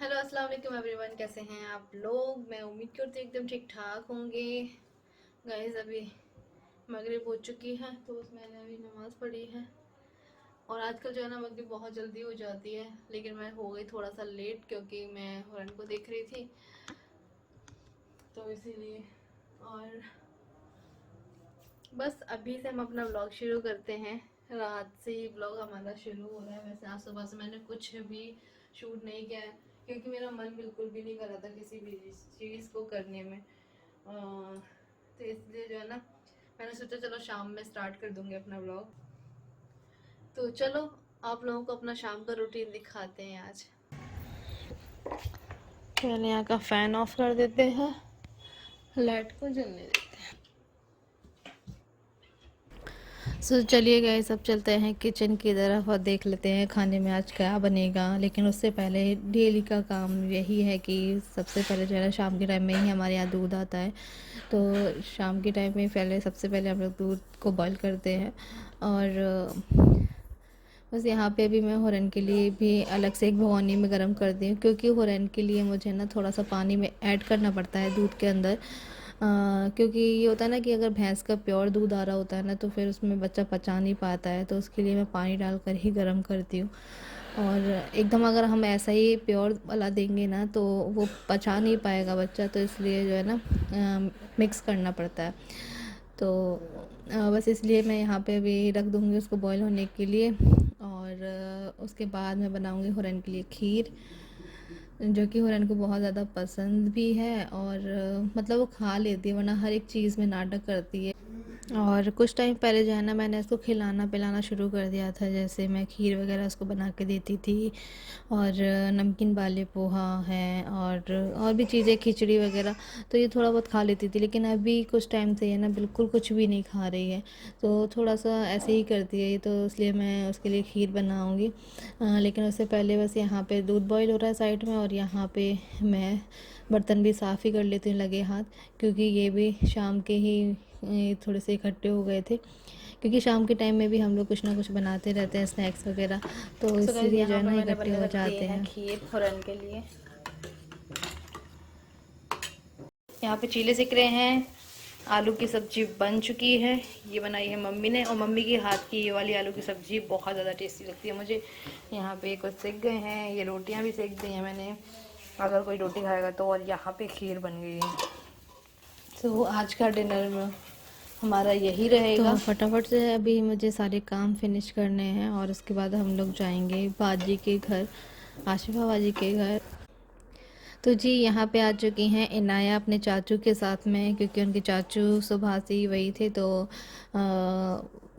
Hello अस्सलाम वालेकुम everyone, कैसे हैं आप लोग। मैं उम्मीद करती हूँ एकदम ठीक ठाक होंगे। गाइस अभी मगरिब हो चुकी है तो बस मैंने अभी नमाज़ पढ़ी है। और आजकल जो है ना मगरिब बहुत जल्दी हो जाती है, लेकिन मैं हो गई थोड़ा सा लेट क्योंकि मैं हुरन को देख रही थी तो इसीलिए। और बस अभी से हम अपना व्लॉग शुरू करते हैं। रात से ही व्लॉग हमारा शुरू हो रहा है। वैसे आज सुबह से मैंने कुछ भी शूट नहीं किया है क्योंकि मेरा मन बिल्कुल भी नहीं कर रहा था किसी भी चीज़ को करने में। तो इसलिए जो है ना मैंने सोचा चलो शाम में स्टार्ट कर दूंगी अपना व्लॉग। तो चलो आप लोगों को अपना शाम का रूटीन दिखाते हैं आज। पहले यहाँ का फ़ैन ऑफ कर देते हैं, लाइट को जलने देते हैं। चलिए गए सब चलते हैं किचन की तरफ और देख लेते हैं खाने में आज क्या बनेगा। लेकिन उससे पहले डेली का काम यही है कि सबसे पहले जो है ना शाम के टाइम में ही हमारे यहाँ दूध आता है। तो शाम के टाइम में पहले सबसे पहले हम लोग दूध को बॉईल करते हैं। और बस यहाँ पे भी मैं हुरन के लिए भी अलग से एक भगोनी में गर्म कर दी हूँ क्योंकि हुरन के लिए मुझे ना थोड़ा सा पानी में ऐड करना पड़ता है दूध के अंदर। क्योंकि ये होता है ना कि अगर भैंस का प्योर दूध आ रहा होता है ना तो फिर उसमें बच्चा पचा नहीं पाता है, तो उसके लिए मैं पानी डालकर ही गर्म करती हूँ। और एकदम अगर हम ऐसा ही प्योर वाला देंगे ना तो वो पचा नहीं पाएगा बच्चा, तो इसलिए जो है ना मिक्स करना पड़ता है। तो बस इसलिए मैं यहाँ पे अभी रख दूँगी उसको बॉईल होने के लिए। और उसके बाद मैं बनाऊँगी हुरन के लिए खीर, जो कि हुरन को बहुत ज़्यादा पसंद भी है। और मतलब वो खा लेती है, वरना हर एक चीज़ में नाटक करती है। और कुछ टाइम पहले जो है ना मैंने इसको खिलाना पिलाना शुरू कर दिया था, जैसे मैं खीर वगैरह उसको बना के देती थी। और नमकीन वाले पोहा हैं और भी चीज़ें खिचड़ी वगैरह, तो ये थोड़ा बहुत खा लेती थी। लेकिन अभी कुछ टाइम से ये ना बिल्कुल कुछ भी नहीं खा रही है, तो थोड़ा सा ऐसे ही करती है ये, तो इसलिए मैं उसके लिए खीर बनाऊँगी। लेकिन उससे पहले बस यहाँ पे दूध बॉईल हो रहा है साइड में, और यहाँ पे मैं बर्तन भी साफ़ ही कर लेती हूँ लगे हाथ, क्योंकि ये भी शाम के ही थोड़े से इकट्ठे हो गए थे। क्योंकि शाम के टाइम में भी हम लोग कुछ ना कुछ बनाते रहते हैं स्नैक्स वगैरह, तो इसीलिए जो यहाँ है पे ना मैंने इकट्ठे बनने हो रख दिए जाते हैं हैं। खीर हुरन के लिए। यहाँ पे चीले सिक रहे हैं। आलू की सब्जी बन चुकी है, ये बनाई है मम्मी ने, और मम्मी के हाथ की ये वाली आलू की सब्जी बहुत ज़्यादा टेस्टी लगती है मुझे। यहाँ पे कुछ सिक गए हैं, ये रोटियाँ भी सेक दी हैं मैंने, अगर कोई रोटी खाएगा तो। और यहाँ पे खीर बन गई है। तो आज का डिनर में हमारा यही रहेगा। तो फटाफट से अभी मुझे सारे काम फिनिश करने हैं और उसके बाद हम लोग जाएंगे बाजी के घर, आशिफा बाजी के घर। तो जी यहाँ पे आ चुकी हैं इनाया अपने चाचू के साथ में, क्योंकि उनके चाचू सुबह से ही वही थे, तो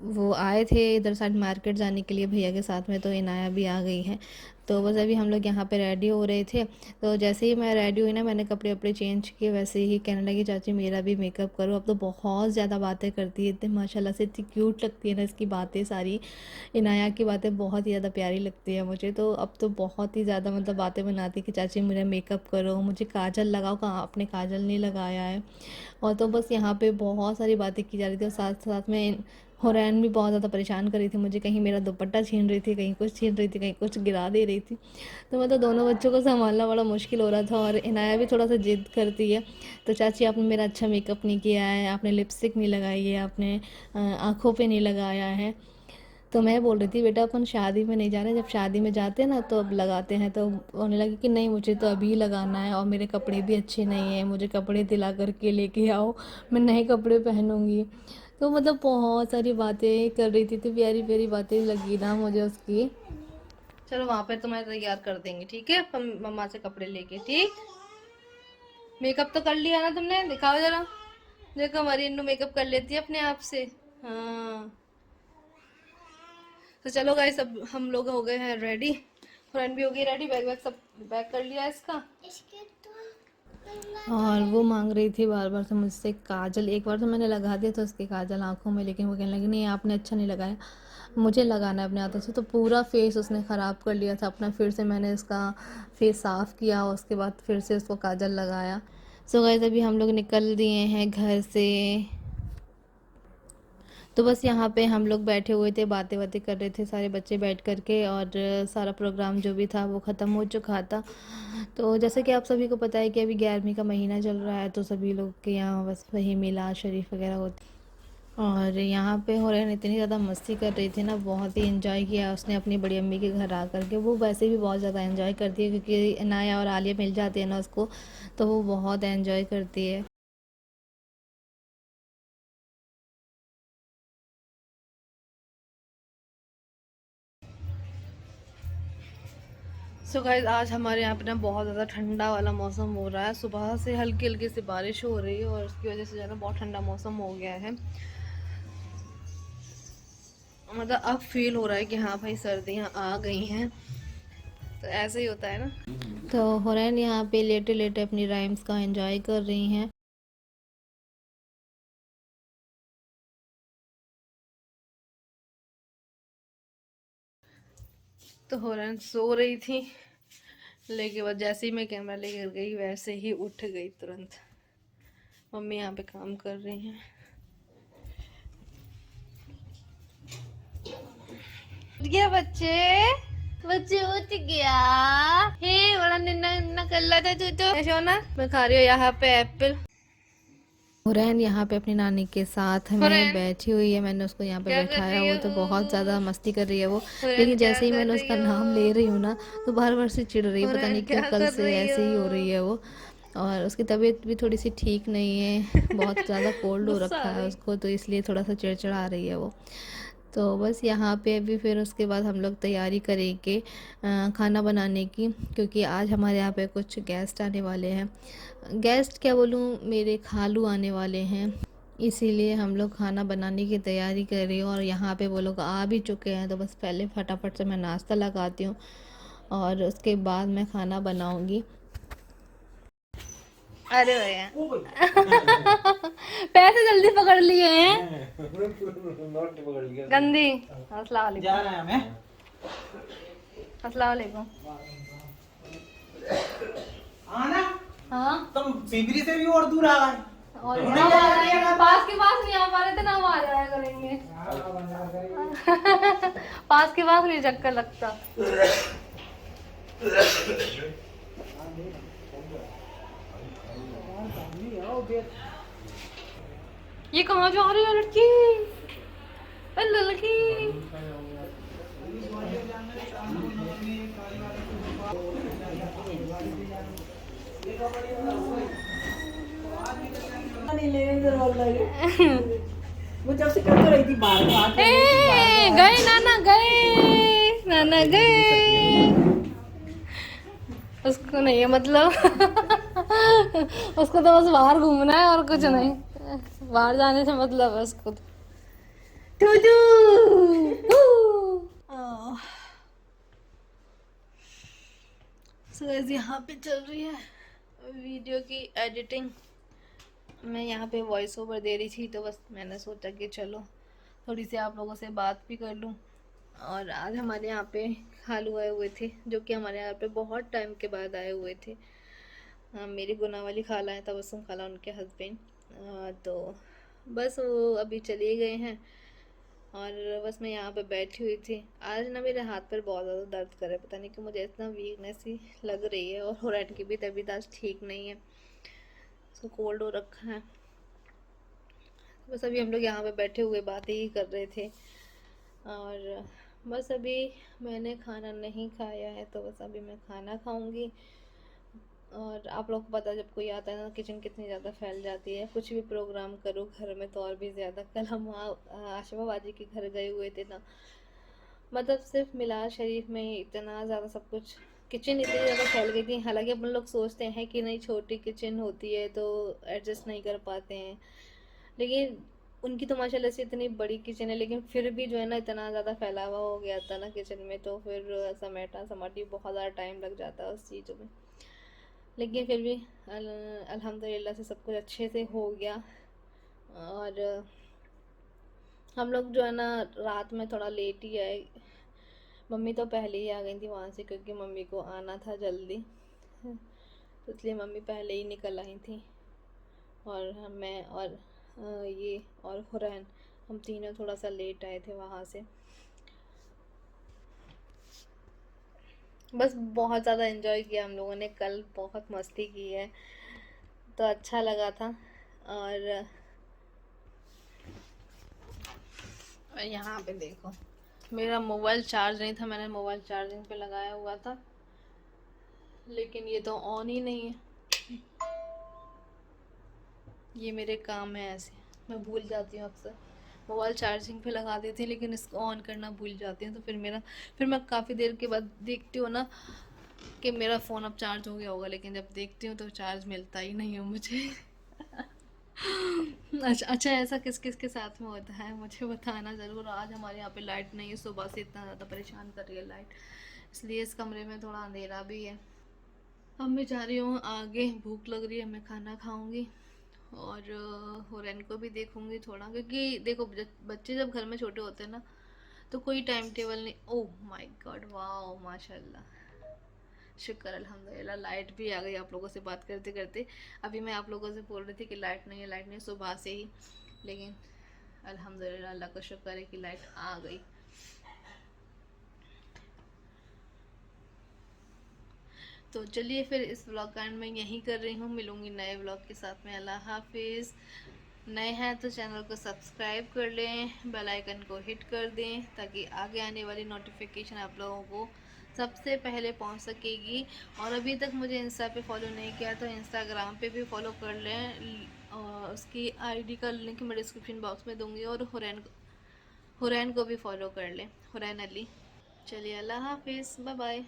वो आए थे इधर साइड मार्केट जाने के लिए भैया के साथ में, तो इनाया भी आ गई है। तो बस अभी हम लोग यहाँ पे रेडी हो रहे थे, तो जैसे ही मैं रेडी हुई ना मैंने कपड़े वपड़े चेंज किए, वैसे ही कहने लगी चाची मेरा भी मेकअप करो। अब तो बहुत ज़्यादा बातें करती है, इतने माशाल्लाह से इतनी क्यूट लगती है ना इसकी बातें सारी। इनाया की बातें बहुत ही ज़्यादा प्यारी लगती है मुझे, तो अब तो बहुत ही ज़्यादा मतलब बातें बनाती है कि चाची मेरा मेकअप करो, मुझे काजल लगाओ, कहाँ आपने काजल नहीं लगाया है। और तो बस यहाँ पे बहुत सारी बातें की जा रही थी, और साथ साथ में हुरैन भी बहुत ज़्यादा परेशान कर रही थी मुझे, कहीं मेरा दुपट्टा छीन रही थी, कहीं कुछ छीन रही थी, कहीं कुछ गिरा दे रही थी। तो मतलब दोनों बच्चों को संभालना बड़ा मुश्किल हो रहा था। और इनाया भी थोड़ा सा ज़िद करती है, तो चाची आपने मेरा अच्छा मेकअप नहीं किया है, आपने लिपस्टिक नहीं लगाई है, आपने आँखों पे नहीं लगाया है। तो मैं बोल रही थी बेटा अपन शादी में नहीं जा रहे, जब शादी में जाते हैं ना तो अब लगाते हैं। तो होने लगी कि नहीं मुझे तो अभी लगाना है, और मेरे कपड़े भी अच्छे नहीं हैं, मुझे कपड़े दिला करके लेके आओ, मैं नए कपड़े पहनूंगी। तो मतलब बहुत सारी बातें कर रही थी, तो प्यारी प्यारी बातें लगी ना मुझे उसकी। चलो वहाँ पर तुम्हें तैयार कर देंगे, ठीक है, हम मम्मा से कपड़े लेके। ठीक, मेकअप तो कर लिया ना तुमने, दिखाओ जरा। देखो हमारी इन्नू मेकअप कर लेती है अपने आप से। हाँ, तो चलो गाइस अब हम लोग हो गए हैं रेडी, फ्रेंड भी हो गई रेडी, बैग वैग सब पैक कर लिया इसका। और वो मांग रही थी बार बार से मुझसे काजल, एक बार तो मैंने लगा दिया था उसके काजल आंखों में, लेकिन वो कहने लगी नहीं आपने अच्छा नहीं लगाया, मुझे लगाना है अपने हाथों से। तो पूरा फेस उसने ख़राब कर लिया था अपना, फिर से मैंने इसका फेस साफ़ किया, उसके बाद फिर से उसको काजल लगाया। सो गाइस अभी हम लोग निकल दिए हैं घर से। तो बस यहाँ पे हम लोग बैठे हुए थे, बातें बातें कर रहे थे सारे बच्चे बैठ कर के, और सारा प्रोग्राम जो भी था वो ख़त्म हो चुका था। तो जैसे कि आप सभी को पता है कि अभी 11वीं का महीना चल रहा है, तो सभी लोग के यहाँ बस वही मिलाद शरीफ वगैरह होती। और यहाँ पे होरैन इतनी ज़्यादा मस्ती कर रही थी ना, बहुत ही एंजॉय किया उसने अपनी बड़ी अम्मी के घर आ कर के। वो वैसे भी बहुत ज़्यादा एंजॉय करती है, क्योंकि अनाया और आलिया मिल जाती है ना उसको, तो वो बहुत एंजॉय करती है। सो गाइस, आज हमारे यहाँ पे ना बहुत ज़्यादा ठंडा वाला मौसम हो रहा है। सुबह से हल्की हल्की सी बारिश हो रही है, और उसकी वजह से जो है ना बहुत ठंडा मौसम हो गया है। मतलब अब फील हो रहा है कि हाँ भाई सर्दियाँ आ गई हैं, तो ऐसे ही होता है ना। तो होरैन यहाँ पे लेटे लेटे अपनी राइम्स का एंजॉय कर रही हैं। तो होरैन सो रही थी, लेकिन बस जैसे ही मैं कैमरा लेकर गई वैसे ही उठ गई तुरंत। मम्मी यहाँ पे काम कर रही हैं। गया बच्चे, बच्चे उठ गया। हे बड़ा निन्ना निन्ना कर रहा था तू तो। ऐसे हो ना, मैं खा रही हूँ यहाँ पे एप्पल। हुरैन यहाँ पे अपनी नानी के साथ में बैठी हुई है। मैंने उसको यहाँ पे बैठाया, वो तो बहुत ज़्यादा मस्ती कर रही है वो। लेकिन जैसे ही मैंने उसका नाम ले रही हूँ ना, तो बार बार से चिढ़ रही है, पता नहीं क्यों कल से ऐसे ही हो रही है वो। और उसकी तबीयत भी थोड़ी सी ठीक नहीं है, बहुत ज़्यादा कोल्ड हो रखा है उसको, तो इसलिए थोड़ा सा चिड़चिड़ा रही है वो। तो बस यहाँ पे अभी फिर उसके बाद हम लोग तैयारी करेंगे खाना बनाने की, क्योंकि आज हमारे यहाँ पे कुछ गेस्ट आने वाले हैं। गेस्ट क्या बोलूँ, मेरे खालू आने वाले हैं, इसीलिए हम लोग खाना बनाने की तैयारी कर रही हूँ। और यहाँ पे वो लोग आ भी चुके हैं, तो बस पहले फटाफट से मैं नाश्ता लगाती हूँ, और उसके बाद मैं खाना बनाऊँगी। अरे भैया पैसे जल्दी पकड़ लिए हैं। गंदी। अस्सलाम वालेकुम। जा रहा है मैं। अस्सलाम वालेकुम। आना। हाँ, तुम सीबरी से भी और दूर आ गए। और यहाँ आ रहे हैं, पास के पास नहीं आ पा रहे थे ना, हम आ जाया करेंगे। पास के पास नहीं चक्कर लगता। ये कहाँ जा रही है लड़की? अरे लड़की। वो जब से कर तो रही थी बार गए नाना, गए नाना, गए। उसको नहीं है मतलब उसको तो बस बाहर घूमना है और कुछ नहीं, बाहर जाने से मतलब है उसको। सो यहाँ पे चल रही है वीडियो की एडिटिंग। मैं यहाँ पे वॉइस ओवर दे रही थी, तो बस मैंने सोचा कि चलो थोड़ी सी आप लोगों से बात भी कर लूँ। और आज हमारे यहाँ पे खालू आए हुए थे, जो कि हमारे यहाँ पे बहुत टाइम के बाद आए हुए थे। मेरी गुना वाली खाला है, तबस्सुम खाला, उनके हस्बैंड। तो बस वो अभी चले गए हैं, और बस मैं यहाँ पे बैठी हुई थी। आज ना मेरे हाथ पर बहुत ज़्यादा दर्द कर रहा है, पता नहीं कि मुझे इतना वीकनेस ही लग रही है। और होरैन की भी तबीयत आज ठीक नहीं है, उसको कोल्ड हो रखा है। बस अभी हम लोग यहाँ पे बैठे हुए बातें ही कर रहे थे। और बस अभी मैंने खाना नहीं खाया है, तो बस अभी मैं खाना खाऊंगी। और आप लोग को पता है, जब कोई आता है ना, किचन कितनी ज़्यादा फैल जाती है। कुछ भी प्रोग्राम करो घर में तो और भी ज़्यादा। कल हम वहाँ आशिमा बाजी के घर गए हुए थे ना, मतलब सिर्फ मिलाद शरीफ में ही इतना ज़्यादा सब कुछ, किचन इतनी ज़्यादा फैल गई थी। हालांकि अपन लोग सोचते हैं कि नहीं, छोटी किचन होती है तो एडजस्ट नहीं कर पाते हैं, लेकिन उनकी तो माशाल्लाह से इतनी बड़ी किचन है, लेकिन फिर भी जो है ना इतना ज़्यादा फैलावा हो गया था ना किचन में, तो फिर समेटा समाटी बहुत ज़्यादा टाइम लग जाता है उस चीज़ों में। लेकिन फिर भी अल्हम्दुलिल्लाह से सब कुछ अच्छे से हो गया। और हम लोग जो है ना रात में थोड़ा लेट ही आए। मम्मी तो पहले ही आ गई थी वहाँ से, क्योंकि मम्मी को आना था जल्दी, तो इसलिए मम्मी पहले ही निकल आई थी। और मैं और ये और हुरैन, हम तीनों थोड़ा सा लेट आए थे वहाँ से। बस बहुत ज़्यादा एंजॉय किया हम लोगों ने कल, बहुत मस्ती की है, तो अच्छा लगा था। और यहाँ पे देखो, मेरा मोबाइल चार्ज नहीं था, मैंने मोबाइल चार्जिंग पे लगाया हुआ था, लेकिन ये तो ऑन ही नहीं है। ये मेरे काम है ऐसे, मैं भूल जाती हूँ अक्सर, मोबाइल चार्जिंग पे लगा देती हूँ लेकिन इसको ऑन करना भूल जाती हूँ, तो फिर मैं काफ़ी देर के बाद देखती हूँ ना कि मेरा फ़ोन अब चार्ज हो गया होगा, लेकिन जब देखती हूँ तो चार्ज मिलता ही नहीं है मुझे। अच्छा, ऐसा किस किस के साथ में होता है मुझे बताना ज़रूर। आज हमारे यहाँ पे लाइट नहीं है, सुबह से इतना ज़्यादा परेशान कर रही है लाइट, इसलिए इस कमरे में थोड़ा अंधेरा भी है। अब मैं जा रही हूँ आगे, भूख लग रही है, मैं खाना खाऊंगी और हुरैन को भी देखूंगी थोड़ा, क्योंकि देखो बच्चे जब घर में छोटे होते हैं ना तो कोई टाइम टेबल नहीं। ओह माय गॉड, वाह माशाल्लाह, शुक्र अल्हम्दुलिल्लाह, लाइट भी आ गई आप लोगों से बात करते करते। अभी मैं आप लोगों से बोल रही थी कि लाइट नहीं है, लाइट नहीं है सुबह से ही, लेकिन अल्हम्दुलिल्लाह अल्लाह का शुक्र है कि लाइट आ गई। तो चलिए फिर इस व्लॉग का एंड मैं यहीं कर रही हूँ, मिलूंगी नए व्लॉग के साथ में। अल्लाह हाफिज़। नए हैं तो चैनल को सब्सक्राइब कर लें, बेल आइकन को हिट कर दें, ताकि आगे आने वाली नोटिफिकेशन आप लोगों को सबसे पहले पहुंच सकेगी। और अभी तक मुझे इंस्टा पे फॉलो नहीं किया तो इंस्टाग्राम पे भी फॉलो कर लें, और उसकी आईडी का लिंक मैं डिस्क्रिप्शन बॉक्स में दूंगी। और हुरैन को भी फॉलो कर लें, हुरैन अली। चलिए अल्लाह हाफिज़, बाय बाय।